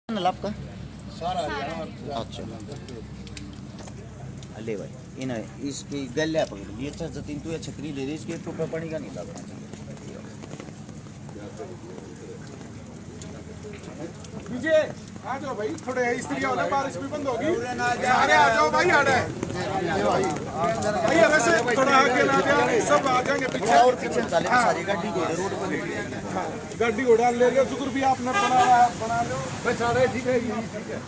आपका सारा अच्छा ले भाई इन इसकी गले पकड़ ये अच्छा जतीन तू छतरी ले रही इसके टोपा पानी का नहीं लगना विजय आ जाओ भाई थोड़े स्त्री वाला बारिश भी बंद होगी अरे आ जाओ भाई आ रहे भाई वैसे थोड़ा आगे ना जाए सब आ जाएंगे पीछे और पीछे चले सारी गाड़ी को रोड पर गाड़ी उड़ा ले लो शुक्र भी आपने बना लो बस सारे ठीक है ठीक है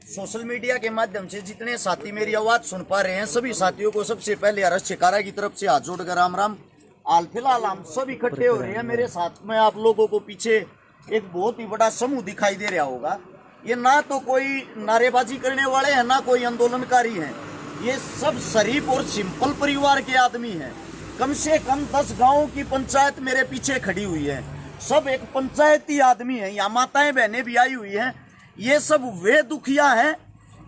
सोशल मीडिया के माध्यम से जितने साथी मेरी आवाज सुन पा रहे हैं सभी साथियों को सबसे पहले अरस शिकारा की तरफ से हाथ जोड़कर राम राम। हाल फिलहाल हम सब इकट्ठे हो रहे हैं। मेरे साथ में आप लोगों को पीछे एक बहुत ही बड़ा समूह दिखाई दे रहा होगा। ये ना तो कोई नारेबाजी करने वाले हैं ना कोई आंदोलनकारी हैं। ये सब शरीफ और सिंपल परिवार के आदमी हैं। कम से कम 10 गाँव की पंचायत मेरे पीछे खड़ी हुई है। सब एक पंचायती आदमी है। यहाँ माताएं बहनें भी आई हुई हैं। ये सब वे दुखिया हैं।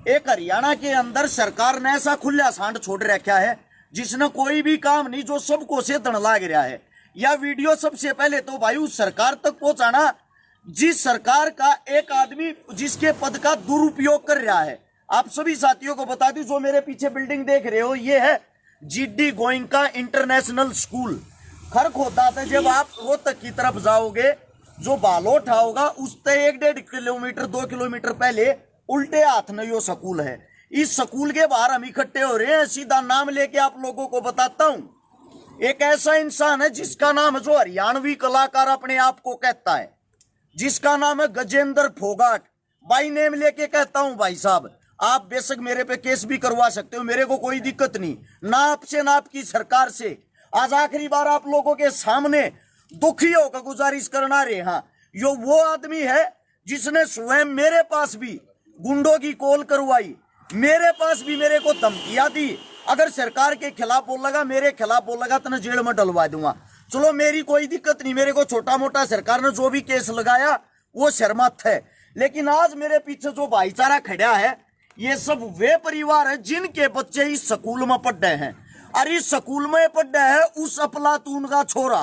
एक हरियाणा के अंदर सरकार ने ऐसा खुला सांड छोड़ रखा है जिसने कोई भी काम नहीं, जो सबको से दण लाग रहा है। यह वीडियो सबसे पहले तो भाई उस सरकार तक पहुंचाना जिस सरकार का एक आदमी जिसके पद का दुरुपयोग कर रहा है। आप सभी साथियों को बता दूं, जो मेरे पीछे बिल्डिंग देख रहे हो ये है GD Goenka international school. Kharkhoda से जब आप रोहतक की तरफ जाओगे, जो बालोटा होगा उससे 1-1.5 किलोमीटर 2 किलोमीटर पहले उल्टे हाथ में यो स्कूल है। इस स्कूल के बाहर हम इकट्ठे हो रहे हैं। सीधा नाम लेके आप लोगों को बताता हूं। एक ऐसा इंसान है जिसका नाम है, जो हरियाणवी कलाकार अपने आप को कहता है, जिसका नाम है गजेंद्र फोगाट। बाई नेम लेके कहता हूं भाई साहब, आप बेशक मेरे पे केस भी करवा सकते हो, मेरे को कोई दिक्कत नहीं, ना आपसे ना आपकी सरकार से। आज आखिरी बार आप लोगों के सामने दुखी होकर गुजारिश करना रहे। हाँ, यो वो आदमी है जिसने स्वयं मेरे पास भी गुंडों की कॉल करवाई, मेरे पास भी मेरे को धमकियां दी। अगर सरकार के खिलाफ बोलेगा, मेरे खिलाफ बोलेगा तो जेल में डलवा दूंगा। चलो मेरी कोई दिक्कत नहीं, मेरे को छोटा मोटा सरकार ने जो भी केस लगाया वो शर्मत है। लेकिन आज मेरे पीछे जो भाईचारा खड़ा है, ये सब वे परिवार है जिनके बच्चे इस स्कूल में पढ़ रहे हैं। और इस स्कूल में पढ़ रहे है उस अफलातून का छोरा,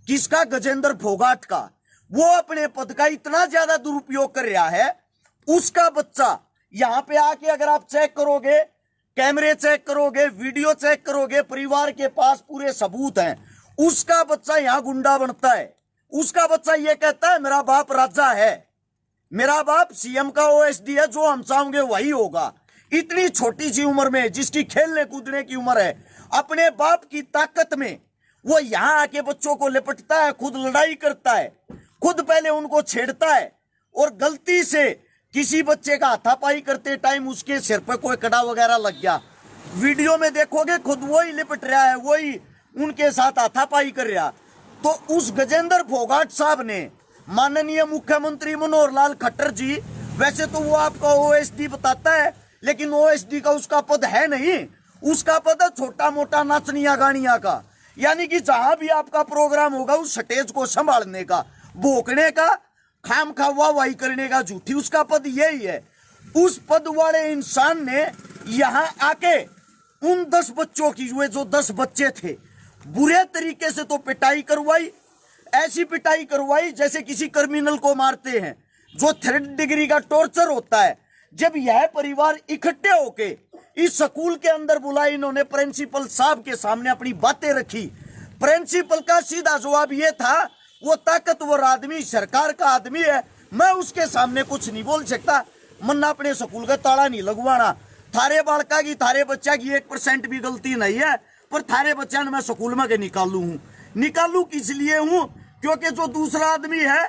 किसका, गजेंद्र फोगाट का। वो अपने पद का इतना ज्यादा दुरुपयोग कर रहा है। उसका बच्चा यहाँ पे आके अगर आप चेक करोगे, कैमरे चेक करोगे, वीडियो चेक करोगे, परिवार के पास पूरे सबूत हैं। उसका बच्चा यहाँ गुंडा बनता है। उसका बच्चा ये कहता है मेरा बाप राजा है, मेरा बाप सीएम का ओएसडी है, जो हम चाहेंगे वही होगा। इतनी छोटी सी उम्र में, जिसकी खेलने कूदने की उम्र है, अपने बाप की ताकत में वो यहाँ आके बच्चों को लिपटता है, खुद लड़ाई करता है, खुद पहले उनको छेड़ता है। और गलती से किसी बच्चे का हाथापाई करते टाइम उसके सिर पर कोई कड़ा वगैरह लग गया, वीडियो में देखोगे खुद वही लिपट रहा है, वही उनके साथ हाथापाई कर रहा। तो उस गजेंद्र फोगाट साहब ने माननीय मुख्यमंत्री मनोहर लाल खट्टर जी, वैसे तो वो आपका ओएसडी बताता है, लेकिन ओएसडी का उसका पद है नहीं। उसका पद है छोटा मोटा नाचनिया गानिया का। यानी कि जहां भी आपका प्रोग्राम होगा उस स्टेज को संभालने का, भोंकने का, खाम खा वाही करने का, झूठी, उसका पद यही है। उस पद वाले इंसान ने यहाँ आके उन 10 बच्चों की, वे जो 10 बच्चे थे, बुरे तरीके से तो पिटाई करवाई। ऐसी पिटाई करवाई जैसे किसी क्रिमिनल को मारते हैं, जो 3rd डिग्री का टॉर्चर होता है। जब यह परिवार इकट्ठे होके इस स्कूल के अंदर बुलाए, इन्होंने प्रिंसिपल साहब के सामने अपनी बातें रखी। प्रिंसिपल का सीधा जवाब ये था, वो ताकतवर आदमी सरकार का आदमी है, मैं उसके सामने कुछ नहीं बोल सकता, मन्ना अपने स्कूल का ताला नहीं लगवाना। थारे बालका की, थारे बच्चा की 1% भी गलती नहीं है, पर थारे बच्चा ने मैं स्कूल में के निकालू हूँ। निकालू किस लिए हूँ? क्योंकि जो दूसरा आदमी है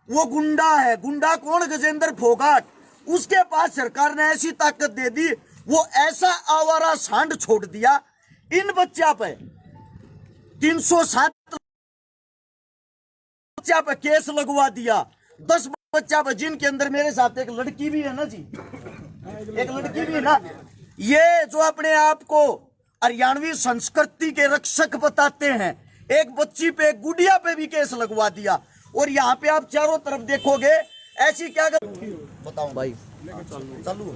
वो गुंडा है। गुंडा कौन? गजेंद्र फोगाट। उसके पास सरकार ने ऐसी ताकत दे दी, वो ऐसा आवारा सांड छोड़ दिया। इन बच्चा पे 307 बच्चा पे केस लगवा दिया, 10 बच्चा पे, जिनके अंदर मेरे साथ एक लड़की भी है ना जी। एक लड़की भी ना, ये जो अपने आप को हरियाणवी संस्कृति के रक्षक बताते हैं, एक बच्ची पे, एक गुड़िया पे भी केस लगवा दिया। और यहाँ पे आप चारों तरफ देखोगे ऐसी क्या बताऊं भाई, चलू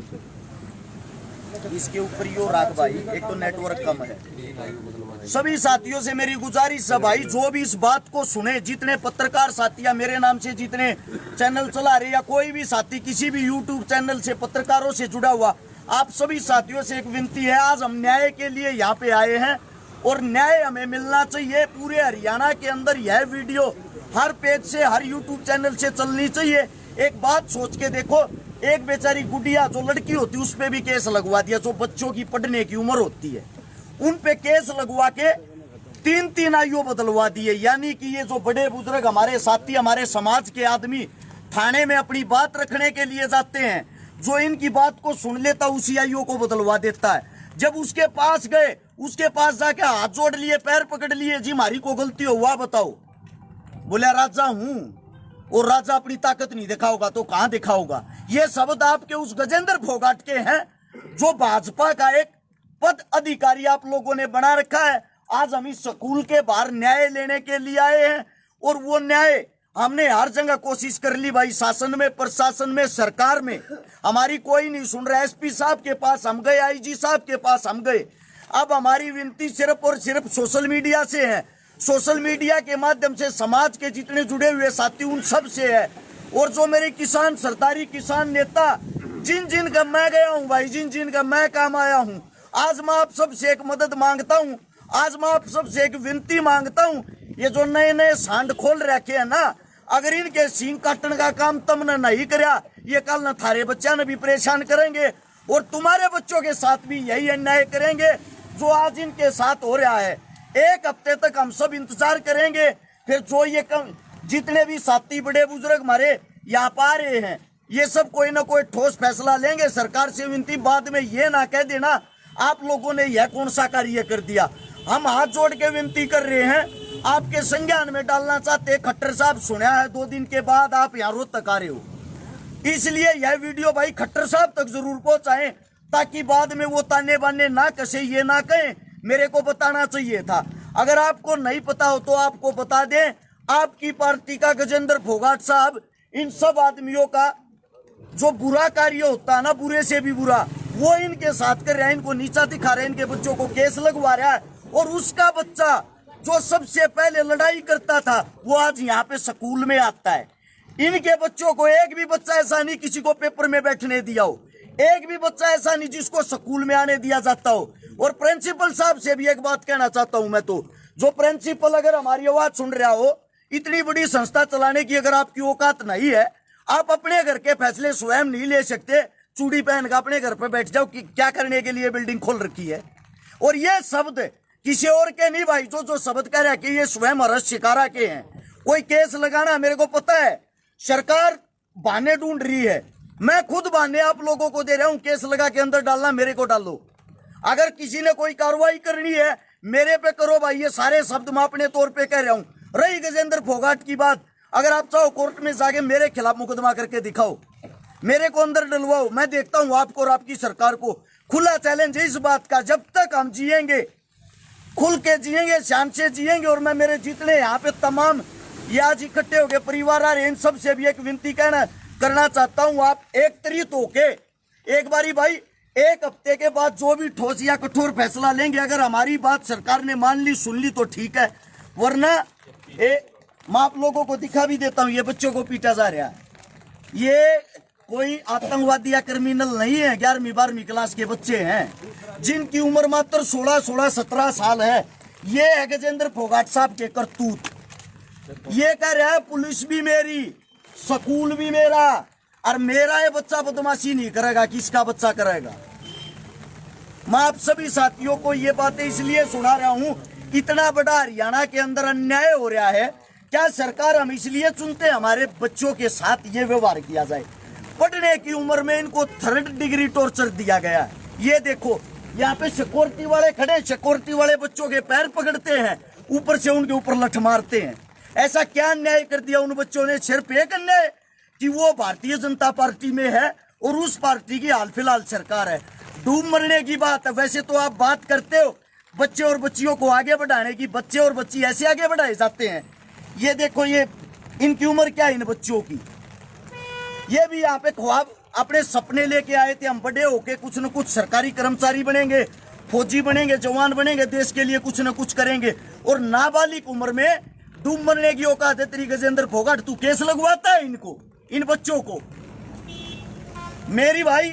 इसके ऊपर यो राख भाई, एक तो नेटवर्क कम है। सभी साथियों से मेरी गुजारिश है भाई, जो भी इस बात को सुने, जितने पत्रकार साथी मेरे नाम से जितने चैनल चला रहे या कोई भी साथी किसी भी यूट्यूब चैनल से पत्रकारों से जुड़ा हुआ, आप सभी साथियों से एक विनती है, आज हम न्याय के लिए यहाँ पे आए हैं और न्याय हमें मिलना चाहिए। पूरे हरियाणा के अंदर यह वीडियो हर पेज से, हर यूट्यूब चैनल से चलनी चाहिए। एक बात सोच के देखो, एक बेचारी गुड़िया जो लड़की होती है उस पे भी केस लगवा दिया, जो बच्चों की पढ़ने की उम्र होती है उन पे केस लगवा के 3-3 आयु बदलवा दिए। यानी कि ये जो बड़े बुजुर्ग हमारे साथी, हमारे समाज के आदमी थाने में अपनी बात रखने के लिए जाते हैं, जो इनकी बात को सुन लेता उसी आयु को बदलवा देता है। जब उसके पास गए, उसके पास जाके हाथ जोड़ लिए, पैर पकड़ लिए, जी हमारी को गलती हुआ बताओ, बोले राजा हूं, और राजा अपनी ताकत नहीं दिखाओगा तो कहां दिखाओगा। ये शब्द आपके उस गजेंद्र फोगाट के हैं जो भाजपा का एक पद अधिकारी आप लोगों ने बना रखा है। आज हम इस स्कूल के बाहर न्याय लेने के लिए आए हैं और वो न्याय हमने हर जगह कोशिश कर ली भाई, शासन में, प्रशासन में, सरकार में, हमारी कोई नहीं सुन रहा। एसपी साहब के पास हम गए, आईजी साहब के पास हम गए। अब हमारी विनती सिर्फ और सिर्फ सोशल मीडिया से है, सोशल मीडिया के माध्यम से समाज के जितने जुड़े हुए साथी उन सब से है। और जो मेरे किसान, सरदारी किसान नेता, जिन जिन का मैं गया हूं भाई, जिन जिन का मैं काम आया हूं, आज मैं आप सबसे एक मदद मांगता हूं, आज मैं आप सबसे एक विनती मांगता हूं। ये जो नए नए सांड खोल रखे हैं ना, अगर इनके सींग काटने का काम तुमने नहीं कराया, ये कल न थारे बच्चा ने भी परेशान करेंगे और तुम्हारे बच्चों के साथ भी यही अन्याय करेंगे जो आज इनके साथ हो रहा है। एक हफ्ते तक हम सब इंतजार करेंगे, फिर जो ये जितने भी साथी बड़े बुजुर्ग हमारे यहाँ पा रहे हैं, ये सब कोई ना कोई ठोस फैसला लेंगे। सरकार से विनती, बाद में ये ना कह देना आप लोगों ने यह कौन सा कार्य कर दिया। हम हाथ जोड़ के विनती कर रहे हैं, आपके संज्ञान में डालना चाहते। खट्टर साहब सुना है 2 दिन के बाद आप यहाँ रोज तक आ रहे हो, इसलिए यह वीडियो भाई खट्टर साहब तक जरूर पहुंचाएं, ताकि बाद में वो ताने बाने ना कसे, ये ना कहें मेरे को बताना चाहिए था। अगर आपको नहीं पता हो तो आपको बता दें, आपकी पार्टी का गजेंद्र फोगाट साहब इन सब आदमियों का जो बुरा कार्य होता है ना, बुरे से भी बुरा, वो इनके साथ कर रहा है, इनको नीचा दिखा रहा है, इनके बच्चों को केस लगवा रहा है। और उसका बच्चा जो सबसे पहले लड़ाई करता था वो आज यहाँ पे स्कूल में आता है। इनके बच्चों को एक भी बच्चा ऐसा नहीं किसी को पेपर में बैठने दिया हो, एक भी बच्चा ऐसा नहीं जिसको स्कूल में आने दिया जाता हो। और प्रिंसिपल साहब से भी एक बात कहना चाहता हूं मैं, तो जो प्रिंसिपल अगर हमारी आवाज सुन रहा हो, इतनी बड़ी संस्था चलाने की अगर आपकी औकात नहीं है, आप अपने घर के फैसले स्वयं नहीं ले सकते, चूड़ी पहन कर अपने घर पर बैठ जाओ कि क्या करने के लिए बिल्डिंग खोल रखी है। और ये शब्द किसी और के नहीं भाई, जो शब्द कह रहा है कि ये स्वयं हर्ष शिकारा के हैं। कोई केस लगाना, मेरे को पता है सरकार बहाने ढूंढ रही है, मैं खुद बहाने आप लोगों को दे रहा हूं। केस लगा के अंदर डालना, मेरे को डालो। अगर किसी ने कोई कार्रवाई करनी है मेरे पे करो भाई, ये सारे शब्द मैं अपने तौर पे कह रहा हूं। रही गजेंद्र फोगाट की बात, अगर आप चाहो कोर्ट में जाके मेरे खिलाफ मुकदमा करके दिखाओ, मेरे को अंदर डलवाओ, मैं देखता हूं आपको और आपकी सरकार को। खुला चैलेंज है इस बात का, जब तक हम जिएंगे, खुल के जिएंगे, शान से जिएंगे। और मैं मेरे जितने यहाँ पे तमाम ये आज इकट्ठे हो गए परिवार आ रहे हैं, इन सब से भी एक विनती करना चाहता हूँ, आप एक तरीत होके एक बारी भाई, एक हफ्ते के बाद जो भी ठोस या कठोर फैसला लेंगे, अगर हमारी बात सरकार ने मान ली, सुन ली तो ठीक है, वरना मैं आप लोगों को दिखा भी देता हूँ, ये बच्चों को पीटा जा रहा है। ये कोई आतंकवादी या क्रिमिनल नहीं है, 11वीं 12वीं क्लास के बच्चे हैं जिनकी उम्र मात्र 16, 17 साल है। ये है गजेंद्र फोगाट साहब के करतूत। ये कह रहा है पुलिस भी मेरी, स्कूल भी मेरा, और मेरा ये बच्चा बदमाशी नहीं करेगा, किसका बच्चा करेगा। मैं आप सभी साथियों को ये बातें इसलिए सुना रहा हूं, इतना बड़ा हरियाणा के अंदर अन्याय हो रहा है। क्या सरकार हम इसलिए चुनते हमारे बच्चों के साथ ये व्यवहार किया जाए? पढ़ने की उम्र में इनको 3rd डिग्री टॉर्चर दिया गया है। ये देखो यहाँ पे सिक्योरिटी वाले खड़े, सिक्योरिटी वाले बच्चों के पैर पकड़ते हैं, ऊपर से उनके ऊपर लठ मारते हैं। ऐसा क्या अन्याय कर दिया उन बच्चों ने? सिर्फ एक अन्याय कि वो भारतीय जनता पार्टी में है और उस पार्टी की हाल फिलहाल सरकार है। डूब मरने की बात है। वैसे तो आप बात करते हो बच्चे और बच्चियों को आगे बढ़ाने की, बच्चे और बच्ची ऐसे आगे बढ़ाए जाते हैं। ये देखो, ये इनकी उम्र क्या है इन बच्चों की। ये भी यहाँ पे ख्वाब अपने सपने लेके आए थे, हम बड़े होके कुछ न कुछ सरकारी कर्मचारी बनेंगे, फौजी बनेंगे, जवान बनेंगे, देश के लिए कुछ न कुछ करेंगे। और नाबालिग उम्र में डूब मरने की औकात है तेरी गजेंद्र फोगाट। तू केस लगवाता है इनको, इन बच्चों को। मेरी भाई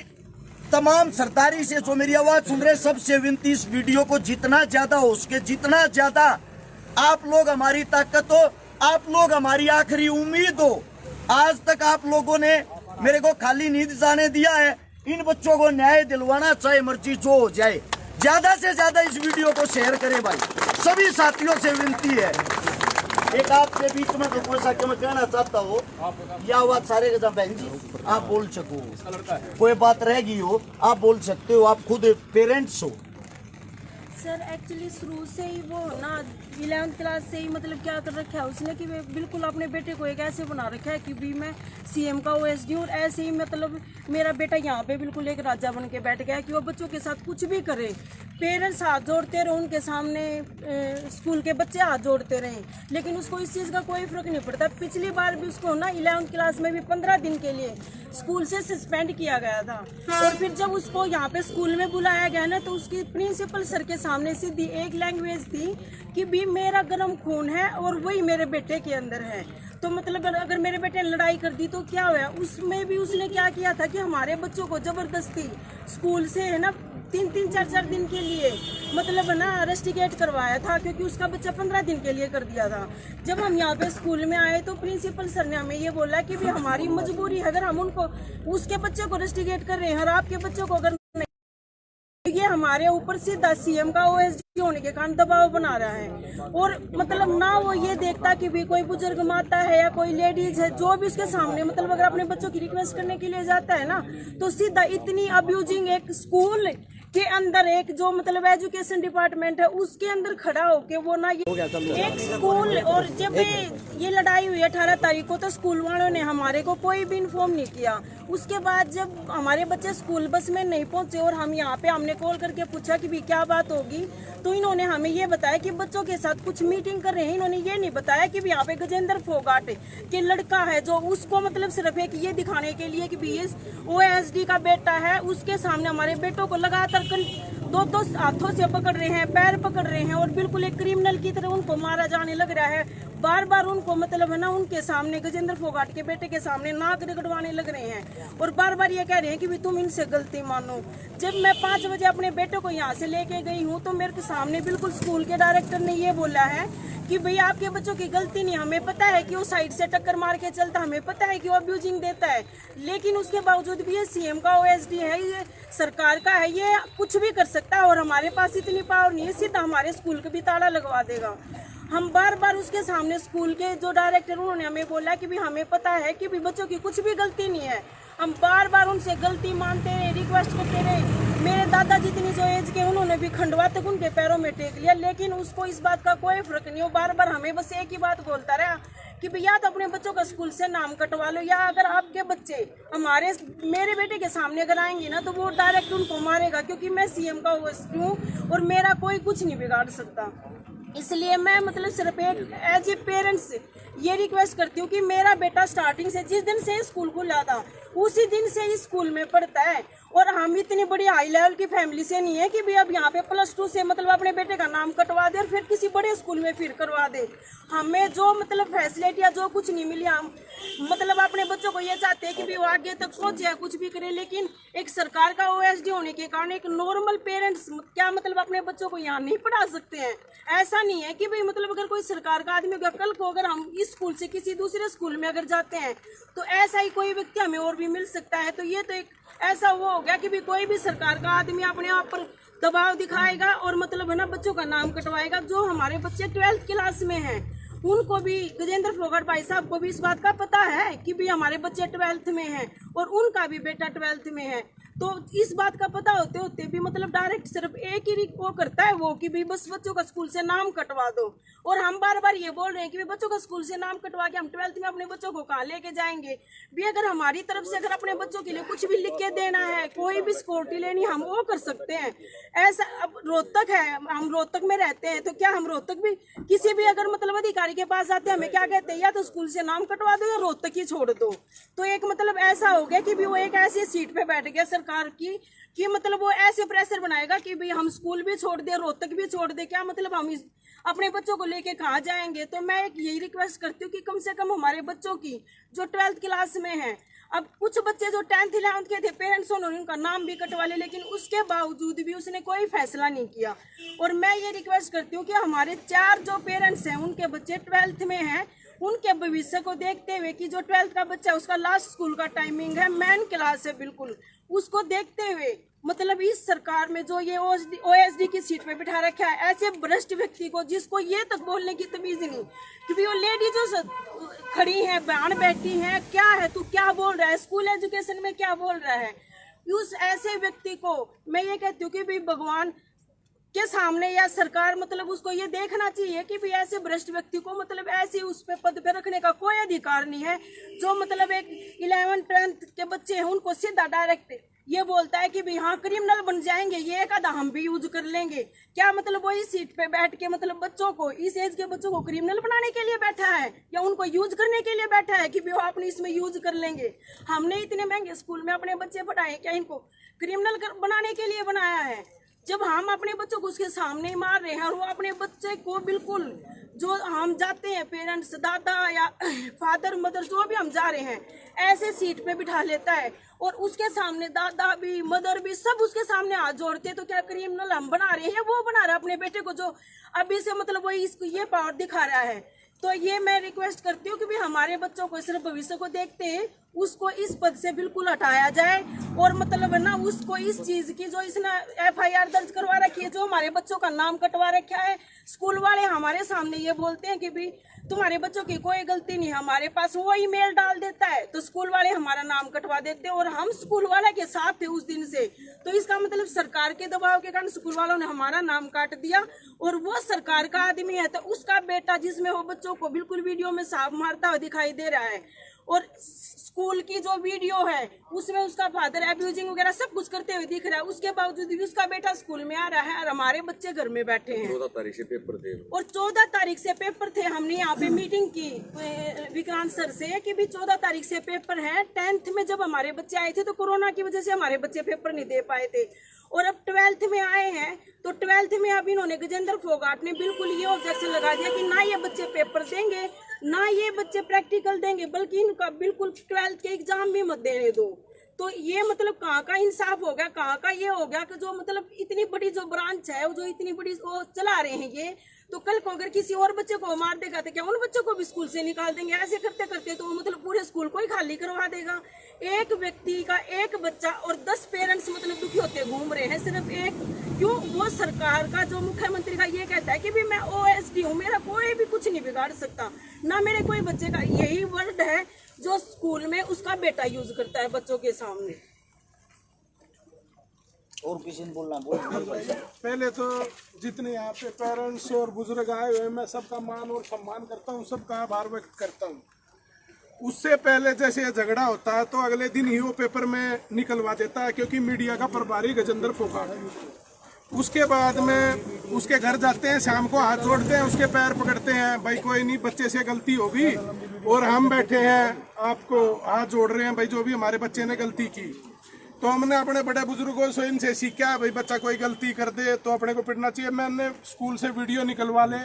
तमाम सरदारी से जो मेरी आवाज सुन रहे सबसे विनती, इस वीडियो को जितना ज्यादा हो सके, जितना ज्यादा आप लोग हमारी ताकत हो, आप लोग हमारी आखिरी उम्मीद हो। आज तक आप लोगों ने मेरे को खाली नींद जाने दिया है। इन बच्चों को न्याय दिलवाना, चाहे मर्जी जो हो जाए। ज्यादा से ज्यादा इस वीडियो को शेयर करें भाई, सभी साथियों से विनती है। एक आपके बीच में तो कोई सा मैं कहना चाहता हो, या आवाज सारे के साथ बहन जी आप बोल सको, कोई बात रह गई हो आप बोल सकते हो, आप खुद पेरेंट्स हो। सर एक्चुअली शुरू से ही वो ना 11th क्लास से ही मतलब क्या कर रखा है उसने कि बिल्कुल अपने बेटे को एक ऐसे बना रखा है कि भी मैं सीएम का ओएसडी हूँ। और ऐसे ही मतलब मेरा बेटा यहाँ पे बिल्कुल एक राजा बन के बैठ गया कि वो बच्चों के साथ कुछ भी करे। पेरेंट्स हाथ जोड़ते रहे उनके सामने, स्कूल के बच्चे हाथ जोड़ते रहे, लेकिन उसको इस चीज़ का कोई फर्क नहीं पड़ता। पिछली बार भी उसको ना 11th क्लास में भी 15 दिन के लिए स्कूल से सस्पेंड किया गया था। और फिर जब उसको यहाँ पे स्कूल में बुलाया गया ना, तो उसकी प्रिंसिपल सर के सामने सीधी एक लैंग्वेज थी कि भी मेरा गर्म खून है और वही मेरे बेटे के अंदर है। तो मतलब अगर मेरे बेटे ने लड़ाई कर दी तो क्या हुआ। उसमें भी उसने क्या किया था कि हमारे बच्चों को जबरदस्ती स्कूल से है ना 3-3, 4-4 दिन के लिए मतलब ना रस्टिकेट करवाया था, क्योंकि उसका बच्चा 15 दिन के लिए कर दिया था। जब हम यहाँ पे स्कूल में आए तो प्रिंसिपल सर ने हमें ये बोला कि भी हमारी मजबूरी है, अगर हम उनको उसके बच्चे को रस्टिकेट कर रहे हैं और आपके बच्चों को अगर नहीं, ये हमारे ऊपर सीधा सीएम का ओएसडी होने के कारण दबाव बना रहा है। और मतलब ना वो ये देखता कि भी कोई बुजुर्ग माता है या कोई लेडीज है जो भी उसके सामने मतलब अगर अपने बच्चों की रिक्वेस्ट करने के लिए जाता है ना, तो सीधा इतनी अब्यूजिंग एक स्कूल के अंदर एक जो मतलब एजुकेशन डिपार्टमेंट है उसके अंदर खड़ा होके वो ना ये एक स्कूल। और जब ये लड़ाई हुई 18 तारीख को तो स्कूल वालों ने हमारे को कोई भी इन्फॉर्म नहीं किया। उसके बाद जब हमारे बच्चे स्कूल बस में नहीं पहुंचे और हम यहाँ पे हमने कॉल करके पूछा कि भी क्या बात होगी, तो इन्होंने हमें ये बताया कि बच्चों के साथ कुछ मीटिंग कर रहे हैं। इन्होंने ये नहीं बताया कि यहाँ पे गजेंद्र फोगाट के लड़का है जो उसको मतलब सिर्फ एक ये दिखाने के लिए कि भी ये ओएसडी का बेटा है, उसके सामने हमारे बेटों को लगातार 2 हाथों से पकड़ रहे हैं, पैर पकड़ रहे हैं और बिल्कुल एक क्रिमिनल की तरह उनको मारा जाने लग रहा है। बार बार उनको मतलब है ना उनके सामने गजेंद्र फोगाट के बेटे के सामने नाक रगड़वाने लग रहे हैं और बार बार ये कह रहे हैं कि भी तुम इनसे गलती मानो। जब मैं 5 बजे अपने बेटे को यहाँ से लेके गई हूँ तो मेरे सामने बिल्कुल स्कूल के डायरेक्टर ने ये बोला है कि भैया आपके बच्चों की गलती नहीं, हमें पता है कि वो साइड से टक्कर मार के चलता, हमें पता है कि वो अब्यूजिंग देता है, लेकिन उसके बावजूद भी ये सीएम का ओएसडी है, ये सरकार का है, ये कुछ भी कर सकता है और हमारे पास इतनी पावर नहीं है, सीधा हमारे स्कूल को भी ताला लगवा देगा। हम बार बार उसके सामने स्कूल के जो डायरेक्टर उन्होंने हमें बोला कि भी हमें पता है कि भी बच्चों की कुछ भी गलती नहीं है। हम बार बार उनसे गलती मानते रहे, रिक्वेस्ट करते रहे। मेरे दादा जितनी जो एज के उन्होंने भी खंडवा तक उनके पैरों में टेक लिया, लेकिन उसको इस बात का कोई फर्क नहीं। वो बार बार हमें बस एक ही बात बोलता रहा कि भैया तो अपने बच्चों का स्कूल से नाम कटवा लो, या अगर आपके बच्चे मेरे बेटे के सामने अगर आएंगे ना तो वो डायरेक्ट उनको मारेगा, क्योंकि मैं सीएम का ओएसडी हूँ और मेरा कोई कुछ नहीं बिगाड़ सकता। इसलिए मैं मतलब सिर्फ एक एज ए पेरेंट्स ये रिक्वेस्ट करती हूँ कि मेरा बेटा स्टार्टिंग से जिस दिन से स्कूल खुला था उसी दिन से ही स्कूल में पढ़ता है और हम इतनी बड़ी हाई लेवल की फैमिली से नहीं है कि भी अब यहाँ पे +2 से मतलब अपने बेटे का नाम कटवा दे और फिर किसी बड़े स्कूल में फिर करवा दे। हमें जो मतलब फैसिलिटी या जो कुछ नहीं मिली, हम मतलब अपने बच्चों को ये चाहते हैं कि भी वो आगे तक पहुंचे, कुछ भी करे, लेकिन एक सरकार का ओएसडी होने के कारण एक नॉर्मल पेरेंट्स क्या मतलब अपने बच्चों को यहाँ नहीं पढ़ा सकते हैं। ऐसा नहीं है कि भाई मतलब अगर कोई सरकार का आदमी होगा, कल को अगर हम इस स्कूल से किसी दूसरे स्कूल में अगर जाते हैं तो ऐसा ही कोई व्यक्ति हमें और भी मिल सकता है। तो ये तो एक ऐसा वो हो गया कि भी कोई भी सरकार का आदमी अपने आप पर दबाव दिखाएगा और मतलब है ना बच्चों का नाम कटवाएगा। जो हमारे बच्चे 12th क्लास में हैं उनको भी गजेंद्र फोगाट भाई साहब को भी इस बात का पता है कि भी हमारे बच्चे 12th में हैं और उनका भी बेटा 12th में है। तो इस बात का पता होते होते भी मतलब डायरेक्ट सिर्फ एक ही वो करता है वो कि भी बस बच्चों का स्कूल से नाम कटवा दो। और हम बार बार ये बोल रहे हैं कि भी बच्चों का स्कूल से नाम कटवा के हम 12th में अपने बच्चों को कहाँ लेके जाएंगे। भी अगर हमारी तरफ से अगर अपने बच्चों के लिए कुछ भी लिख के देना है, कोई भी सिक्योरिटी लेनी, हम वो कर सकते हैं। ऐसा अब रोहतक है, हम रोहतक में रहते हैं, तो क्या हम रोहतक भी किसी भी अगर मतलब अधिकारी के पास आते हैं, हमें क्या कहते हैं, या तो स्कूल से नाम कटवा दो या रोहतक ही छोड़ दो। तो एक मतलब ऐसा हो गया कि भी वो एक ऐसी सीट पे बैठ गया सरकार की कि मतलब वो ऐसे प्रेशर बनाएगा कि भाई हम स्कूल भी छोड़ दे, रोहतक भी छोड़ दे, क्या मतलब हम अपने बच्चों को लेके कहाँ जाएंगे। तो मैं एक यही रिक्वेस्ट करती हूँ कि कम से कम हमारे बच्चों की जो 12th क्लास में है, अब कुछ बच्चे जो 10th 11th के थे, पेरेंट्स उन्होंने उनका नाम भी कटवा ले, लेकिन उसके बावजूद भी उसने कोई फैसला नहीं किया। और मैं ये रिक्वेस्ट करती हूँ कि हमारे 4 जो पेरेंट्स हैं उनके बच्चे 12th में हैं, उनके भविष्य को देखते हुए कि जो 12th का बच्चा है उसका लास्ट स्कूल का टाइमिंग है, मेन क्लास है, बिल्कुल उसको देखते हुए मतलब इस सरकार में जो ये OSD की सीट पे बिठा रखा है ऐसे भ्रष्ट व्यक्ति को, जिसको ये तक बोलने की तमीज नहीं, क्योंकि वो लेडी जो खड़ी है, बहन बैठी है, क्या है तू क्या बोल रहा है, स्कूल एजुकेशन में क्या बोल रहा है। उस ऐसे व्यक्ति को मैं ये कहती हूँ कि भाई भगवान के सामने या सरकार मतलब उसको ये देखना चाहिए कि भी ऐसे भ्रष्ट व्यक्ति को मतलब ऐसे उस पे पद पे रखने का कोई अधिकार नहीं है। जो मतलब एक 11th 12th के बच्चे हैं उनको सीधा डायरेक्ट ये बोलता है कि भी हाँ क्रिमिनल बन जाएंगे, ये एक आधा हम भी यूज कर लेंगे। क्या मतलब वो इस सीट पे बैठ के मतलब बच्चों को, इस एज के बच्चों को क्रिमिनल बनाने के लिए बैठा है या उनको यूज करने के लिए बैठा है कि भी वो अपने इसमें यूज कर लेंगे। हमने इतने महंगे स्कूल में अपने बच्चे पढ़ाए, क्या इनको क्रिमिनल बनाने के लिए बनाया है? जब हम अपने बच्चों को उसके सामने ही मार रहे हैं और वो अपने बच्चे को बिल्कुल जो हम जाते हैं पेरेंट्स, दादा या फादर मदर जो भी हम जा रहे हैं, ऐसे सीट पे बिठा लेता है और उसके सामने दादा भी मदर भी सब उसके सामने हाथ जोड़ते हैं। तो क्या क्रिमिनल हम बना रहे हैं? वो बना रहा है अपने बेटे को जो अभी से मतलब वही इसको ये पावर दिखा रहा है। तो ये मैं रिक्वेस्ट करती हूँ कि भी हमारे बच्चों को सिर्फ भविष्य को देखते हैं उसको इस पद से बिल्कुल हटाया जाए और मतलब ना उसको इस चीज की जो इसने FIR दर्ज करवा रखी है, जो हमारे बच्चों का नाम कटवा रखा है। स्कूल वाले हमारे सामने ये बोलते हैं कि भी तुम्हारे बच्चों की कोई गलती नहीं, हमारे पास वो ईमेल डाल देता है तो स्कूल वाले हमारा नाम कटवा देते हैं और हम स्कूल वाले के साथ थे उस दिन से। तो इसका मतलब सरकार के दबाव के कारण स्कूल वालों ने हमारा नाम काट दिया और वो सरकार का आदमी है तो उसका बेटा जिसमें वो बच्चों को बिल्कुल वीडियो में साफ मारता हुआ दिखाई दे रहा है और स्कूल की जो वीडियो है उसमें उसका फादर एब्यूजिंग वगैरह सब कुछ करते हुए दिख रहा है, उसके बावजूद भी उसका बेटा स्कूल में आ रहा है और हमारे बच्चे घर में बैठे हैं। 14 तारीख से पेपर थे और 14 तारीख से पेपर थे। हमने यहाँ पे मीटिंग की विक्रांत सर से कि भी 14 तारीख से पेपर है। 10th में जब हमारे बच्चे आए थे तो कोरोना की वजह से हमारे बच्चे पेपर नहीं दे पाए थे और अब 12th में आए हैं तो 12th में अब इन्होंने गजेंद्र फोगाट ने बिल्कुल ये ऑब्जेक्शन लगा दिया कि ना ये बच्चे पेपर देंगे ना ये बच्चे प्रैक्टिकल देंगे, बल्कि इनका बिल्कुल 12th के एग्जाम भी मत देने दो। तो ये मतलब कहाँ का इंसाफ हो गया, कहाँ का ये हो गया कि जो मतलब इतनी बड़ी जो ब्रांच है जो इतनी बड़ी वो चला रहे हैं ये, तो कल को अगर किसी और बच्चे को मार देगा तो क्या उन बच्चों को भी स्कूल से निकाल देंगे? ऐसे करते करते तो मतलब पूरे स्कूल को ही खाली करवा देगा। एक व्यक्ति का एक बच्चा और 10 पेरेंट्स मतलब दुखी होते घूम रहे हैं सिर्फ एक, क्यों? वो सरकार का जो मुख्यमंत्री का ये कहता है कि भी मैं OSD हूँ, मेरा कोई भी कुछ नहीं बिगाड़ सकता, ना मेरे कोई बच्चे का, यही वर्ड है जो स्कूल में उसका बेटा यूज करता है बच्चों के सामने। और किसी ने बोलना बोल। पहले तो जितने यहाँ पे पेरेंट्स और बुजुर्ग आए हुए मैं सबका मान और सम्मान करता हूँ, सबका आभार व्यक्त करता हूँ। उससे पहले जैसे झगड़ा होता है तो अगले दिन ही वो पेपर में निकलवा देता है क्योंकि मीडिया का प्रभारी गजेंद्र फोगाट है। उसके बाद में उसके घर जाते हैं, शाम को हाथ जोड़ते हैं, उसके पैर पकड़ते हैं, भाई कोई नहीं बच्चे से गलती होगी और हम बैठे हैं आपको हाथ जोड़ रहे हैं भाई जो भी हमारे बच्चे ने गलती की। तो हमने अपने बड़े बुजुर्गों से इनसे सीखा भाई बच्चा कोई गलती कर दे तो अपने को पिटना चाहिए। मैंने स्कूल से वीडियो निकलवा ले,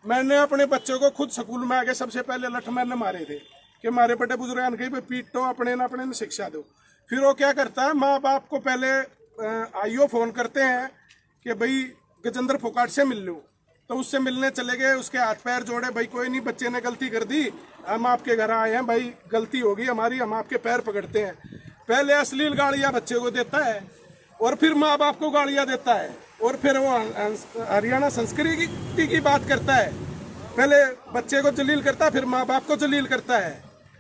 मैंने अपने बच्चों को खुद स्कूल में आके सबसे पहले लठ मैंने मारे थे कि हमारे बड़े बुजुर्ग ने कही भाई पीटो अपने न शिक्षा दो। फिर वो क्या करता है, माँ बाप को पहले आईओ फोन करते हैं कि भाई गजेंद्र फोगाट से मिल लो, तो उससे मिलने चले गए, उसके हाथ पैर जोड़े, भाई कोई नहीं बच्चे ने गलती कर दी, हम आपके घर आए हैं, भाई गलती होगी हमारी, हम आपके पैर पकड़ते हैं। पहले अश्लील गालियाँ बच्चे को देता है और फिर माँ बाप को गालियाँ देता है और फिर वो हरियाणा संस्कृति की बात करता है। पहले बच्चे को जलील करता है फिर माँ बाप को जलील करता है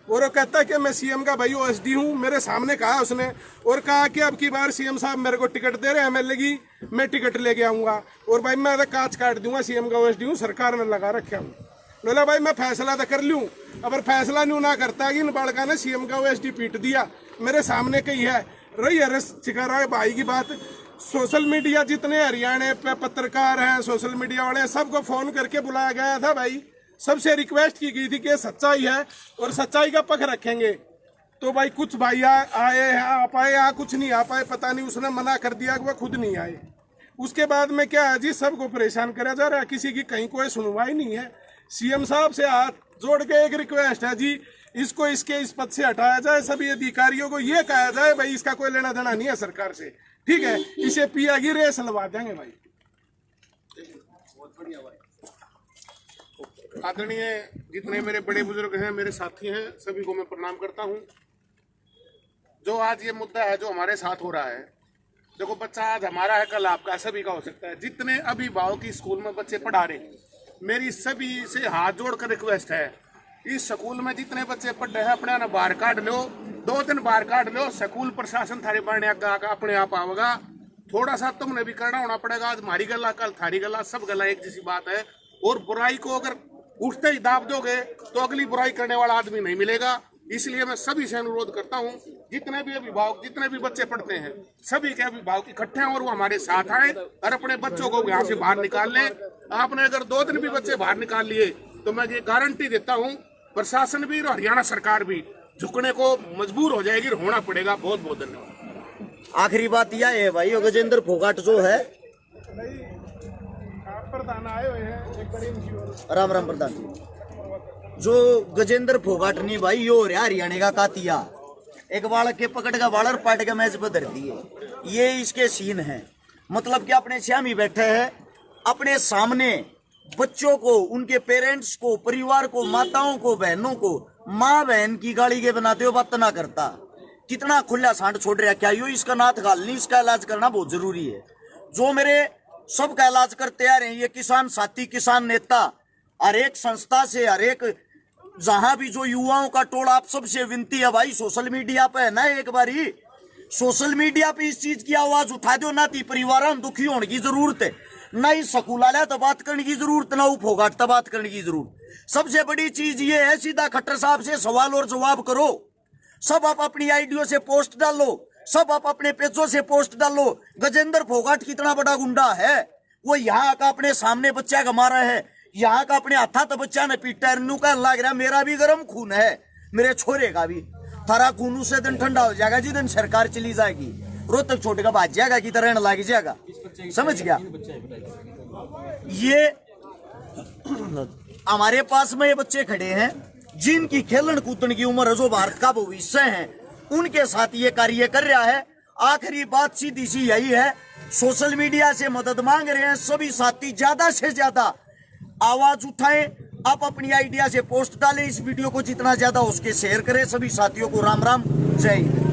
और वो कहता है कि मैं सीएम का भाई ओएसडी हूँ, मेरे सामने कहा उसने, और कहा कि अब की बार सीएम साहब मेरे को टिकट दे रहे हैं एमएलए की, मैं टिकट लेके आऊंगा और भाई मैं कांच काट दूंगा, सीएम का ओएसडी हूँ, सरकार ने लगा रखा हूँ। बोला भाई मैं फैसला तो कर लूँ, अगर फैसला नहीं ना करता कि इन बालका ने सीएम का ओएसडी पीट दिया, मेरे सामने कही है रही अरेस्ट छिका भाई की बात। सोशल मीडिया जितने हरियाणा पे पत्रकार हैं, सोशल मीडिया वाले हैं, सबको फोन करके बुलाया गया था भाई, सबसे रिक्वेस्ट की गई थी कि सच्चाई है और सच्चाई का पक्ष रखेंगे। तो भाई कुछ भाई आए हैं, आ पाए, या कुछ नहीं आ पाए, पता नहीं, उसने मना कर दिया कि वह खुद नहीं आए। उसके बाद में क्या है जी, सबको परेशान करा जा रहा है, किसी की कहीं कोई सुनवाई नहीं है। सीएम साहब से हाथ जोड़ के एक रिक्वेस्ट है जी, इसको इसके इस पद से हटाया जाए, सभी अधिकारियों को ये कहा जाए भाई इसका कोई लेना देना नहीं है सरकार से, ठीक है, इसे पिया की रेस लगा देंगे भाई। आदरणीय जितने मेरे बड़े बुजुर्ग हैं, मेरे साथी हैं, सभी को मैं प्रणाम करता हूं। जो आज ये मुद्दा है जो हमारे साथ हो रहा है, देखो बच्चा आज हमारा है, कल आपका, सभी का हो सकता है। जितने अभिभावक की स्कूल में बच्चे पढ़ा रहे हैं, मेरी सभी से हाथ जोड़कर रिक्वेस्ट है, इस स्कूल में जितने बच्चे पढ़ रहे हैं अपने ना बाहर काट लो, 2 दिन बाहर काट लो, स्कूल प्रशासन थारे बढ़ने अपने आप आवेगा। थोड़ा सा तुमने भी करना होना पड़ेगा, आज हमारी गला कल थारी गला, सब गला एक जैसी बात है। और बुराई को अगर उठते ही दाब दोगे तो अगली बुराई करने वाला आदमी नहीं मिलेगा। इसलिए मैं सभी से अनुरोध करता हूं, जितने भी अभिभावक, जितने भी बच्चे पढ़ते हैं, सभी के अभिभावक इकट्ठे हैं और वो हमारे साथ आए और अपने बच्चों को यहाँ से बाहर निकाल लें। आपने अगर 2 दिन भी बच्चे बाहर निकाल लिए तो मैं ये गारंटी देता हूँ, प्रशासन भी और हरियाणा सरकार भी झुकने को मजबूर हो जाएगी, होना पड़ेगा। बहुत बहुत धन्यवाद। आखिरी बात यह है भाई, गजेंद्र फोगाट जो है, प्रधान आए हुए हैं, एक बड़ी राम राम प्रधान जी, जो गजेंद्र फोगाट नहीं भाई, यो रहा हरियाणा का कातिया, एक बालक के पकड़ का बालर पाट का मैच बदल दिए, ये इसके सीन है। मतलब कि अपने श्यामी बैठे हैं, अपने सामने बच्चों को, उनके पेरेंट्स को, परिवार को, माताओं को, बहनों को, माँ बहन की गाड़ी के बनाते हो बात ना करता। कितना खुला सांड छोड़ रहा, क्या यो इसका नाथ गाल नहीं, इसका इलाज करना बहुत जरूरी है। जो मेरे सबका इलाज करते आ रहे हैं, ये किसान साथी, किसान नेता, हर एक संस्था से, हर एक जहां भी जो युवाओं का टोला, आप सबसे विनती है भाई, सोशल मीडिया पे है ना, एक बारी सोशल मीडिया पे इस चीज की आवाज उठा दो ना, ती परिवार दुखी होने की जरूरत है ना, इस स्कूल वाले तो बात करने की जरूरत ना, फोगाट तो बात करने की जरूरत। सबसे बड़ी चीज ये है, सीधा खट्टर साहब से सवाल और जवाब करो। सब आप अपनी आईडियो से पोस्ट डालो, सब आप अपने पेजों से पोस्ट डालो। गजेंद्र फोगाट कितना बड़ा गुंडा है, वो यहाँ का अपने सामने बच्चा का मारा है, यहाँ का अपने हाथा तो बच्चा ने पीटा, नू का लग रहा मेरा भी गर्म खून है, मेरे छोरे का भी, थारा खून उसे दिन ठंडा हो जाएगा जिस सरकार चली जाएगी, रोहतक छोटे का भाज जाएगा की तरह लग जाएगा, समझ गया। ये हमारे पास में ये बच्चे खड़े हैं जिनकी खेलन कूदन की उम्र है, जो भारत का भविष्य है, उनके साथ ये कार्य कर रहा है। आखिरी बात सीधी सी यही है, सोशल मीडिया से मदद मांग रहे हैं सभी साथी, ज्यादा से ज्यादा आवाज उठाएं, आप अपनी आइडिया से पोस्ट डालें, इस वीडियो को जितना ज्यादा हो सके शेयर करें। सभी साथियों को राम राम, जय हिंद।